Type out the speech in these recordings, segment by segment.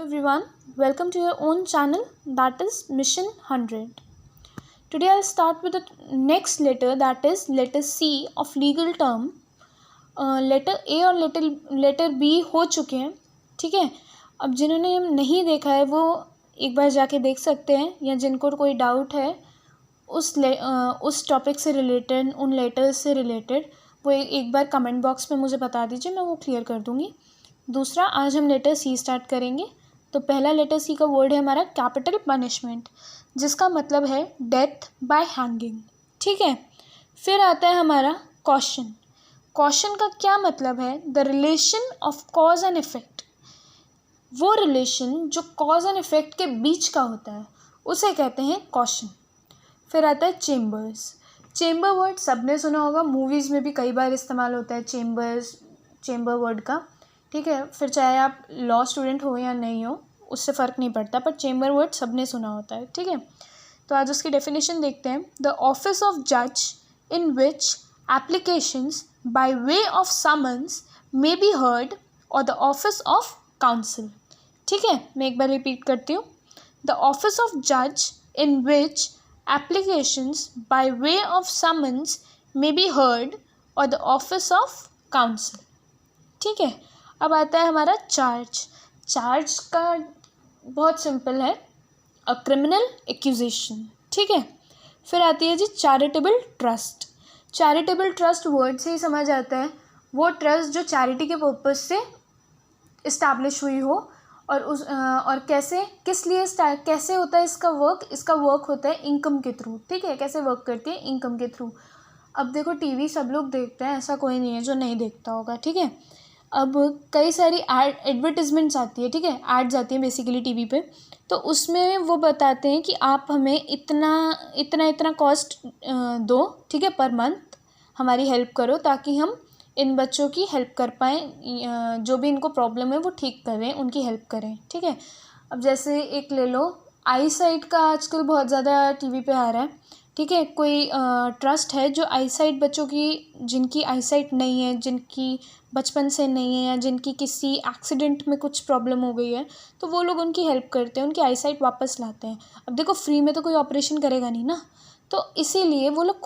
everyone, welcome to your own channel, that is Mission 100. Today I'll start with the next letter, that is letter C of legal term. Letter A और letter B हो चुके हैं, ठीक है। अब जिन्होंने नहीं देखा है वो एक बार जाके देख सकते हैं, या जिनको कोई डाउट है उस टॉपिक से रिलेटेड, उन लेटर्स से रिलेटेड, वो एक बार कमेंट बॉक्स में मुझे बता दीजिए, मैं वो क्लियर कर दूँगी। दूसरा, आज हम लेटर सी स्टार्ट करेंगे। तो पहला लेटर सी का वर्ड है हमारा कैपिटल पनिशमेंट, जिसका मतलब है डेथ बाय हैंगिंग, ठीक है। फिर आता है हमारा कॉशन। कॉशन का क्या मतलब है? The relation of cause and effect. वो रिलेशन जो कॉज एंड इफेक्ट के बीच का होता है उसे कहते हैं कॉशन। फिर आता है चेम्बर्स। चेम्बर वर्ड सबने सुना होगा, मूवीज़ में भी कई बार इस्तेमाल होता है चेम्बर वर्ड का, ठीक है। फिर चाहे आप लॉ स्टूडेंट हो या नहीं हो, उससे फ़र्क नहीं पड़ता, पर चेम्बर वर्ड सबने सुना होता है, ठीक है। तो आज उसकी डेफिनेशन देखते हैं। द ऑफिस ऑफ जज in which applications by way of summons may be heard or the office of counsel, ठीक है। मैं एक बार रिपीट करती हूँ। द ऑफिस ऑफ जज in which applications by way of summons may be heard or the office of counsel, ठीक है। अब आता है हमारा चार्ज। चार्ज का बहुत सिंपल है, अ क्रिमिनल एक्यूजेशन, ठीक है। फिर आती है जी charitable trust. Charitable trust word से ही समझ आता है वो ट्रस्ट जो चैरिटी के पर्पज़ से इस्टेब्लिश हुई हो, और कैसे होता है इसका वर्क? इसका वर्क होता है इनकम के थ्रू, ठीक है। कैसे वर्क करती है? इनकम के थ्रू। अब देखो, टीवी सब लोग देखते हैं, ऐसा कोई नहीं है जो नहीं देखता होगा, ठीक है। अब कई सारी एडवर्टिजमेंट्स आती है, ठीक है, एड्स आती हैं बेसिकली टीवी पे। तो उसमें वो बताते हैं कि आप हमें इतना कॉस्ट दो, ठीक है, पर मंथ हमारी हेल्प करो, ताकि हम इन बच्चों की हेल्प कर पाएँ, जो भी इनको प्रॉब्लम है वो ठीक करें, उनकी हेल्प करें, ठीक है। अब जैसे एक ले लो, आई साइट का आजकल बहुत ज़्यादा टीवी पे आ रहा है, ठीक है। कोई ट्रस्ट है जो आई साइट बच्चों की, जिनकी आई साइट नहीं है, जिनकी बचपन से नहीं है, या जिनकी किसी एक्सीडेंट में कुछ प्रॉब्लम हो गई है, तो वो लोग उनकी हेल्प करते हैं, उनकी आई साइट वापस लाते हैं। अब देखो, फ्री में तो कोई ऑपरेशन करेगा नहीं ना, तो इसीलिए वो लोग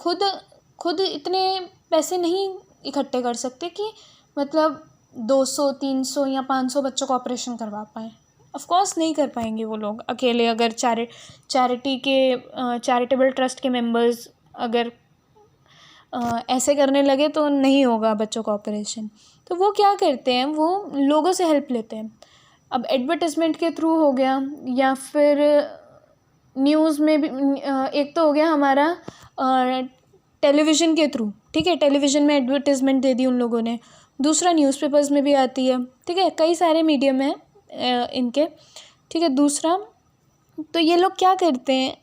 खुद इतने पैसे नहीं इकट्ठे कर सकते कि मतलब 200, 300 या 500 बच्चों का ऑपरेशन करवा पाएँ। ऑफ कोर्स नहीं कर पाएंगे वो लोग अकेले। अगर चैरिटेबल ट्रस्ट के मेंबर्स अगर ऐसे करने लगे तो नहीं होगा बच्चों का ऑपरेशन। तो वो क्या करते हैं, वो लोगों से हेल्प लेते हैं। अब एडवर्टाइजमेंट के थ्रू हो गया, या फिर न्यूज़ में भी, एक तो हो गया हमारा टेलीविज़न के थ्रू, ठीक है। टेलीविज़न में एडवर्टाइजमेंट दे दी उन लोगों ने। दूसरा, न्यूज़पेपर्स में भी आती है, ठीक है। कई सारे मीडियम हैं इनके, ठीक है। दूसरा, तो ये लोग क्या करते हैं,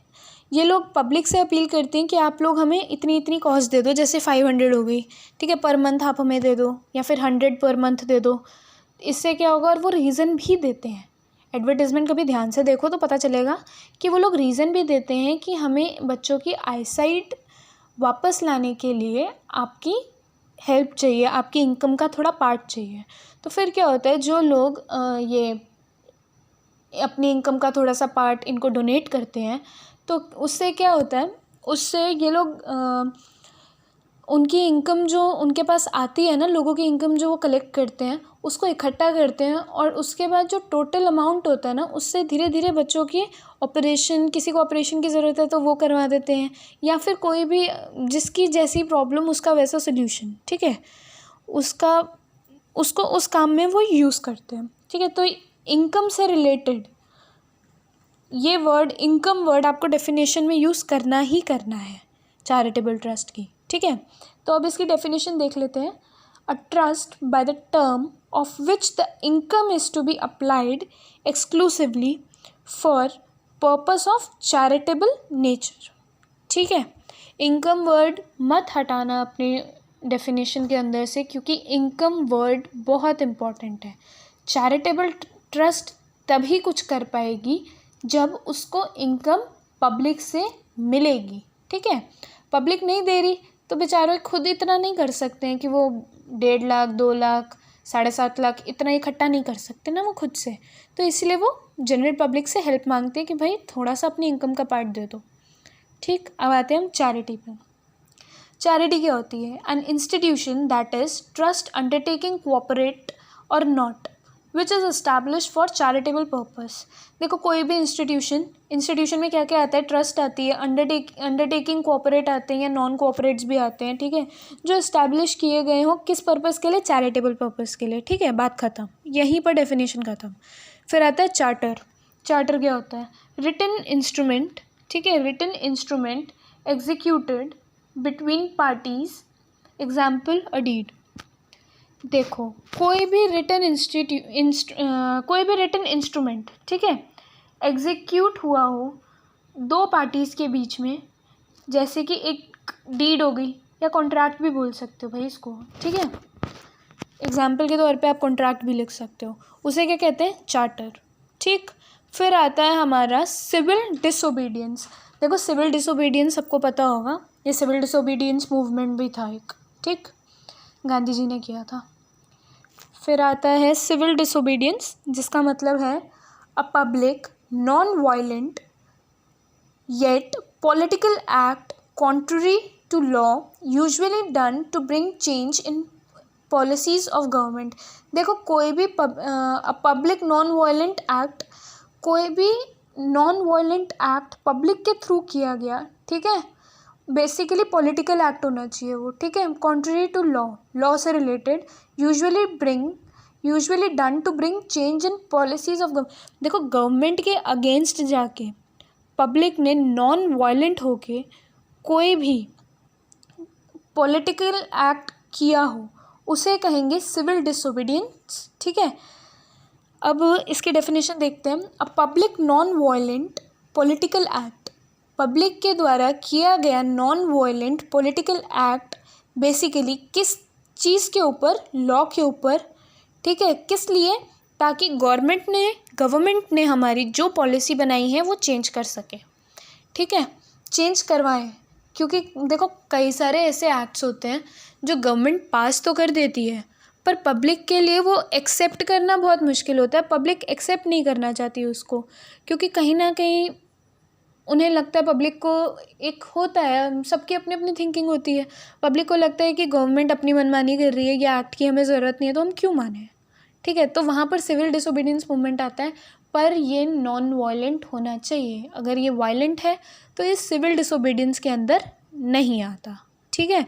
ये लोग पब्लिक से अपील करते हैं कि आप लोग हमें इतनी कॉस्ट दे दो, जैसे 500 हो गई, ठीक है, पर मंथ आप हमें दे दो, या फिर 100 पर मंथ दे दो। इससे क्या होगा, और वो रीज़न भी देते हैं। एडवर्टाइजमेंट कभी ध्यान से देखो तो पता चलेगा कि वो लोग रीज़न भी देते हैं कि हमें बच्चों की आईसाइट वापस लाने के लिए आपकी हेल्प चाहिए, आपकी इनकम का थोड़ा पार्ट चाहिए। तो फिर क्या होता है, जो लोग ये अपनी इनकम का थोड़ा सा पार्ट इनको डोनेट करते हैं, तो उससे क्या होता है, उससे ये लोग उनकी इनकम जो उनके पास आती है ना, लोगों की इनकम जो वो कलेक्ट करते हैं, उसको इकट्ठा करते हैं, और उसके बाद जो टोटल अमाउंट होता है ना, उससे धीरे धीरे बच्चों की ऑपरेशन, किसी को ऑपरेशन की ज़रूरत है तो वो करवा देते हैं, या फिर कोई भी जिसकी जैसी प्रॉब्लम उसका वैसा सोल्यूशन, ठीक है, उसको उस काम में वो यूज़ करते हैं, ठीक है। तो इनकम से रिलेटेड ये वर्ड, इनकम वर्ड, आपको डेफिनेशन में यूज़ करना ही करना है चैरिटेबल ट्रस्ट की, ठीक है। तो अब इसकी डेफिनेशन देख लेते हैं। A trust by the term of which the income is to be applied exclusively for purpose of charitable nature, ठीक है। इनकम वर्ड मत हटाना अपने डेफिनेशन के अंदर से, क्योंकि इनकम वर्ड बहुत इम्पॉर्टेंट है। चैरिटेबल ट्रस्ट तभी कुछ कर पाएगी जब उसको इनकम पब्लिक से मिलेगी, ठीक है। पब्लिक नहीं दे रही तो बेचारे खुद इतना नहीं कर सकते हैं कि वो 1.5 लाख, 2 लाख 7.5 लाख इतना इकट्ठा नहीं कर सकते ना वो खुद से, तो इसलिए वो जनरल पब्लिक से हेल्प मांगते हैं कि भाई थोड़ा सा अपनी इनकम का पार्ट दे दो। ठीक, अब आते हैं हम चैरिटी पे। चैरिटी क्या होती है? An institution that is trust undertaking corporate or not which is establish for charitable purpose. देखो कोई भी इंस्टीट्यूशन में क्या क्या आता है? ट्रस्ट आती है, अंडरटेकिंग कोऑपरेट आते हैं या नॉन कोऑपरेट्स भी आते हैं, ठीक है, जो इस्टेब्लिश किए गए हों किस पर्पज़ के लिए? चैरिटेबल पर्पज़ के लिए। ठीक है, बात ख़त्म, यहीं पर डेफिनेशन ख़त्म। फिर आता है चार्टर। चार्टर क्या होता है? रिटन इंस्ट्रूमेंट, ठीक है, written instrument executed between parties, example a deed. देखो कोई भी रिटन इंस्ट्रूमेंट, ठीक है, एग्जीक्यूट हुआ हो दो पार्टीज़ के बीच में, जैसे कि एक डीड हो गई या कॉन्ट्रैक्ट भी बोल सकते हो भाई इसको, ठीक है, एग्जाम्पल के तौर पे आप कॉन्ट्रैक्ट भी लिख सकते हो, उसे क्या कहते हैं? चार्टर। ठीक, फिर आता है हमारा सिविल डिसोबीडियंस। देखो सिविल डिसोबीडियंस सबको पता होगा, ये सिविल डिसोबीडियंस मूवमेंट भी था एक, ठीक, गांधी जी ने किया था। फिर आता है सिविल डिसोबीडियंस, जिसका मतलब है a public non violent yet political act contrary to law usually done to bring change in policies of government. देखो कोई भी पब्लिक नॉन वायलेंट एक्ट, कोई भी नॉन वायलेंट एक्ट पब्लिक के थ्रू किया गया, ठीक है, बेसिकली पॉलिटिकल एक्ट होना चाहिए वो, ठीक है, कॉन्ट्ररी टू लॉ से related, usually done to bring change in policies of government. देखो गवर्नमेंट के अगेंस्ट जाके पब्लिक ने नॉन वायलेंट होके कोई भी पॉलिटिकल एक्ट किया हो उसे कहेंगे सिविल डिसोबीडियंस। ठीक है, अब इसकी डेफिनेशन देखते हैं। अ public non violent political act, public के द्वारा किया गया non violent political act basically किस चीज़ के ऊपर? लॉ के ऊपर, ठीक है, किस लिए? ताकि गवर्नमेंट ने हमारी जो पॉलिसी बनाई है वो चेंज कर सके, ठीक है, चेंज करवाएं। क्योंकि देखो कई सारे ऐसे एक्ट्स होते हैं जो गवर्नमेंट पास तो कर देती है पर पब्लिक के लिए वो एक्सेप्ट करना बहुत मुश्किल होता है, पब्लिक एक्सेप्ट नहीं करना चाहती उसको, क्योंकि कहीं ना कहीं उन्हें लगता है, पब्लिक को एक होता है, सबकी अपनी अपनी थिंकिंग होती है, पब्लिक को लगता है कि गवर्नमेंट अपनी मनमानी कर रही है, ये एक्ट की हमें ज़रूरत नहीं है तो हम क्यों माने, ठीक है, तो वहाँ पर सिविल डिसोबीडियंस मूवमेंट आता है। पर ये नॉन वायलेंट होना चाहिए, अगर ये वायलेंट है तो ये सिविल डिसोबीडियंस के अंदर नहीं आता, ठीक है।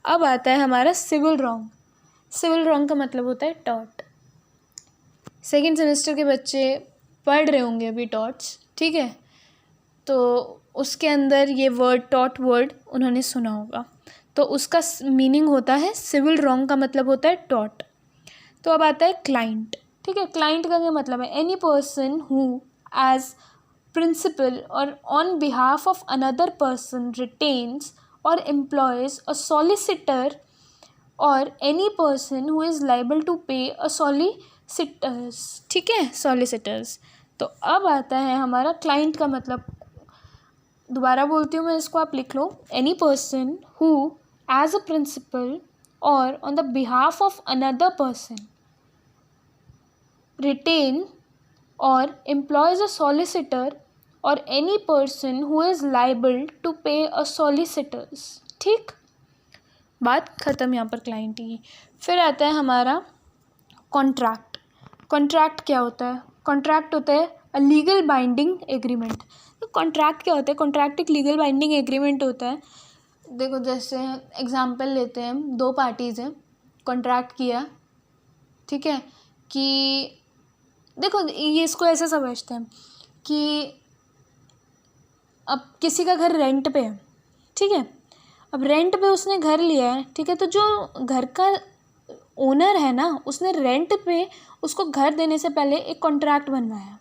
अब आता है हमारा सिविल रॉन्ग। सिविल रॉन्ग का मतलब होता है टॉर्ट। सेकेंड सेमेस्टर के बच्चे पढ़ रहे होंगे अभी टॉर्ट्स, ठीक है, तो उसके अंदर ये वर्ड टॉर्ट वर्ड उन्होंने सुना होगा, तो उसका मीनिंग होता है सिविल रॉन्ग का मतलब होता है टॉर्ट। तो अब आता है क्लाइंट, ठीक है, क्लाइंट का क्या मतलब है? Any person who as principal or on behalf of another person retains or employs a solicitor or any person who is liable to pay a solicitors, ठीक है, सॉलिसिटर्स। तो अब आता है हमारा क्लाइंट का मतलब, दोबारा बोलती हूँ मैं इसको, आप लिख लो। Any person who as a principal or on the behalf of another person retain or employs a solicitor or any person who is liable to pay a solicitors, ठीक, बात ख़त्म यहाँ पर क्लाइंट की। फिर आता है हमारा कॉन्ट्रैक्ट। कॉन्ट्रैक्ट क्या होता है? कॉन्ट्रैक्ट होता है अ लीगल बाइंडिंग एग्रीमेंट। तो कॉन्ट्रैक्ट क्या होता है? कॉन्ट्रैक्ट एक लीगल बाइंडिंग एग्रीमेंट होता है। देखो जैसे एग्जांपल लेते हैं, दो पार्टीज़ हैं, कॉन्ट्रैक्ट किया, ठीक है, कि देखो ये इसको ऐसे समझते हैं कि अब किसी का घर रेंट पे है, ठीक है, अब रेंट पे उसने घर लिया है, ठीक है, तो जो घर का ओनर है ना, उसने रेंट पे उसको घर देने से पहले एक कॉन्ट्रैक्ट बनवाया।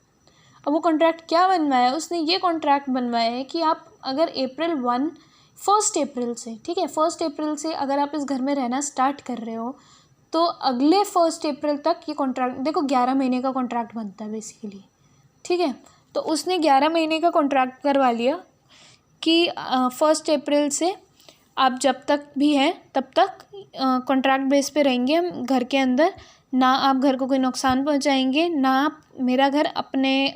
अब वो कॉन्ट्रैक्ट क्या बनवाया? उसने ये कॉन्ट्रैक्ट बनवाया है कि आप अगर 1 अप्रैल से, ठीक है, 1 अप्रैल से अगर आप इस घर में रहना स्टार्ट कर रहे हो तो अगले 1 अप्रैल तक ये कॉन्ट्रैक्ट, देखो 11 महीने का कॉन्ट्रैक्ट बनता है बेसिकली, ठीक है, तो उसने 11 महीने का कॉन्ट्रैक्ट करवा लिया कि 1 अप्रैल से आप जब तक भी हैं तब तक कॉन्ट्रैक्ट बेस पे रहेंगे हम घर के अंदर, ना आप घर को कोई नुकसान पहुंचाएंगे, ना आप मेरा घर अपने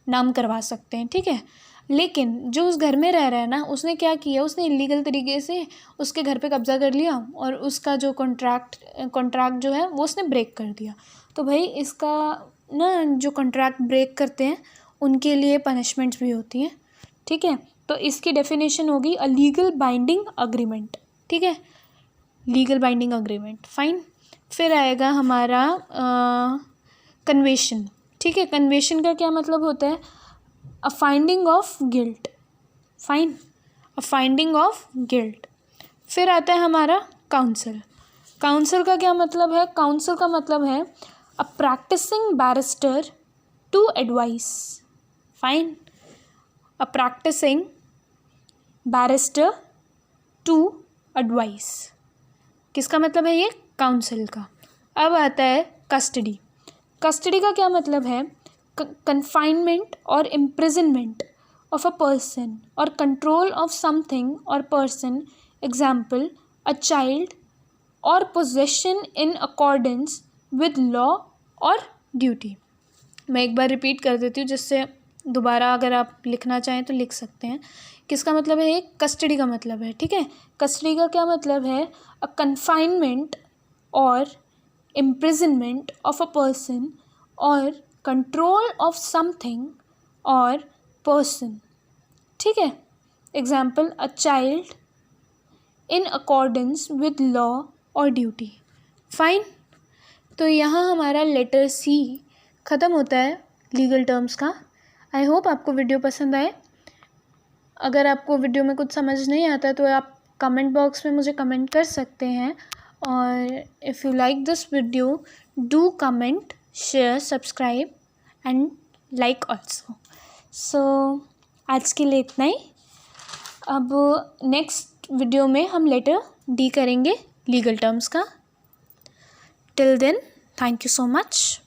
नाम करवा सकते हैं, ठीक है। लेकिन जो उस घर में रह रहा है ना, उसने क्या किया, उसने इलीगल तरीके से उसके घर पे कब्जा कर लिया और उसका जो कॉन्ट्रैक्ट जो है वो उसने ब्रेक कर दिया। तो भाई इसका ना जो कॉन्ट्रैक्ट ब्रेक करते हैं उनके लिए पनिशमेंट्स भी होती हैं, ठीक है। तो इसकी डेफिनेशन होगी अ लीगल बाइंडिंग अग्रीमेंट, ठीक है, लीगल बाइंडिंग अग्रीमेंट, फाइन। फिर आएगा हमारा कन्वेशन, ठीक है। कन्वेशन का क्या मतलब होता है, a finding of guilt, fine, a finding of guilt. फिर आता है हमारा काउंसिल। काउंसिल का क्या मतलब है, काउंसिल का मतलब है a practising barrister to advise, fine, a practising barrister to advise, किसका मतलब है ये, काउंसिल का। अब आता है कस्टडी। कस्टडी का क्या मतलब है, confinement or imprisonment of a person or control of something or person, example a child, or possession in accordance with law or duty। मैं एक बार रिपीट कर देती हूँ जिससे दोबारा अगर आप लिखना चाहें तो लिख सकते हैं। किसका मतलब है, एक कस्टडी का मतलब है, ठीक है। कस्टडी का क्या मतलब है, अ कन्फाइनमेंट और इम्प्रिजनमेंट ऑफ अ पर्सन और कंट्रोल ऑफ समथिंग और पर्सन, ठीक है। Example a child in accordance with law और ड्यूटी, फाइन। तो यहाँ हमारा लेटर सी ख़त्म होता है लीगल टर्म्स का। आई होप आपको वीडियो पसंद आए। अगर आपको वीडियो में कुछ समझ नहीं आता तो आप कमेंट बॉक्स में मुझे कमेंट कर सकते हैं, और if you like this video do comment, share, subscribe and like also. So आज के लिए इतना ही। अब नेक्स्ट वीडियो में हम लेटर डी करेंगे लीगल टर्म्स का। Till then thank you so much.